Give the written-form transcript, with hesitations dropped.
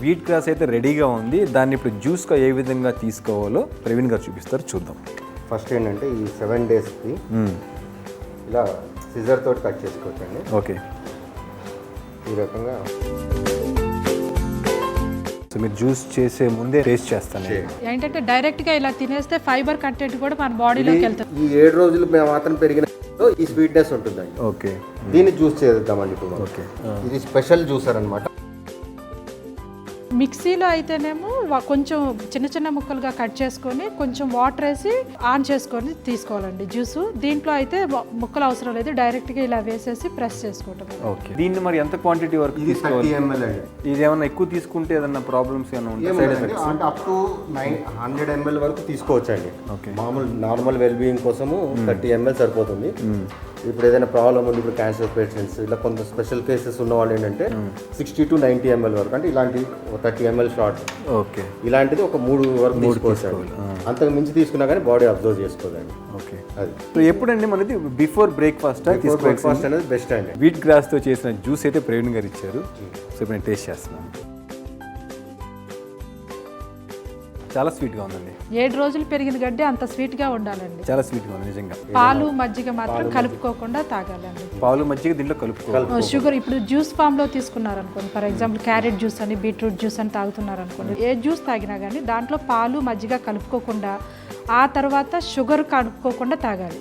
Wheat grass అయితే రెడీగా ఉంది. దాన్ని ఇప్పుడు జ్యూస్గా ఏ విధంగా తీసుకోవాలో ప్రవీణ్ గారు చూపిస్తారు, చూద్దాం. ఫస్ట్ ఏంటంటే ఈ 7 డేస్కి ఇలా సిజర్ తోటి కట్ చేసుకోవచ్చండి. ఓకే, ఈ రకంగా. సో మీరు జ్యూస్ చేసే ముందే టేస్ట్ చేస్తాను. ఏంటంటే డైరెక్ట్గా ఇలా తినేస్తే ఫైబర్ కంటెంట్ కూడా మన బాడీలోకి వెళ్తుంది. ఈ 7 రోజులు మాత్రం పెరిగిన ఈ స్వీట్నెస్ ఉంటుందండి. ఓకే, దీన్ని జ్యూస్ చేద్దామండి ఇప్పుడు. ఓకే, ఇది స్పెషల్ జ్యూసర్ అనమాట. మిక్సీలో అయితేనేమో కొంచెం చిన్న చిన్న ముక్కలుగా కట్ చేసుకొని కొంచెం వాటర్ వేసి ఆన్ చేసుకొని తీసుకోవాలండి జ్యూస్. దీంట్లో అయితే ముక్కలు అవసరం లేదు, డైరెక్ట్గా ఇలా వేసేసి ప్రెస్ చేసుకోవటం. ఓకే, దీన్ని మరి ఎంత క్వాంటిటీ వరకు ఇది 30 తీసుకోవాలి? ml అండి. ఇది ఏమన్నా ఎక్కువ తీసుకుంటే ఏదన్నా ప్రాబ్లమ్స్ ఏమైనా ఉంటాయి? Side effects? అంటే అప్ టు 100 ml వరకు తీసుకోవచ్చండి. ఓకే, మామూలు నార్మల్ వెల్బీయింగ్ కోసము 30 ml సరిపోతుంది. ఇప్పుడు ఏదైనా ప్రాబ్లమ్ ఉంది, ఇప్పుడు క్యాన్సర్ పేషెంట్స్ ఇలా కొంత స్పెషల్ కేసెస్ ఉన్న వాళ్ళు ఏంటంటే 60 to 90 ml వరకు, అంటే ఇలాంటి 30 ml షార్ట్, ఓకే, ఇలాంటిది ఒక 3 వరకు తీసుకోవచ్చు. అంతకు మించి తీసుకున్నా కానీ బాడీ అబ్జర్వ్ చేసుకోదండి. ఓకే. అది సో ఎప్పుడండి మనది బిఫోర్ బ్రేక్ఫాస్ట్ బ్రేక్ఫాస్ట్ అనేది బెస్ట్ అండి. వీట్ గ్రాస్తో చేసిన జ్యూస్ అయితే ప్రవీణ్ గారు ఇచ్చారు. సో ఇప్పుడు నేను టేస్ట్ చేస్తున్నాను. చాలా స్వీట్గా ఉందండి. 7 రోజులు పెరిగిన గడ్డి అంత స్వీట్గా ఉండాలండి. చాలా స్వీట్గా ఉంది నిజంగా. పాలు మజ్జిగ మాత్రం కలుపుకోకుండా తాగాలండి. పాలు మజ్జిగ దీంట్లో కలుపుకోవాలి. షుగర్ ఇప్పుడు జ్యూస్ ఫామ్లో తీసుకున్నారనుకోండి, ఫర్ ఎగ్జాంపుల్ క్యారెట్ జ్యూస్ అని బీట్రూట్ జ్యూస్ అని తాగుతున్నారనుకోండి, ఏ జ్యూస్ తాగినా కానీ దాంట్లో పాలు మజ్జిగ కలుపుకోకుండా ఆ తర్వాత షుగర్ కలుపుకోకుండా తాగాలి.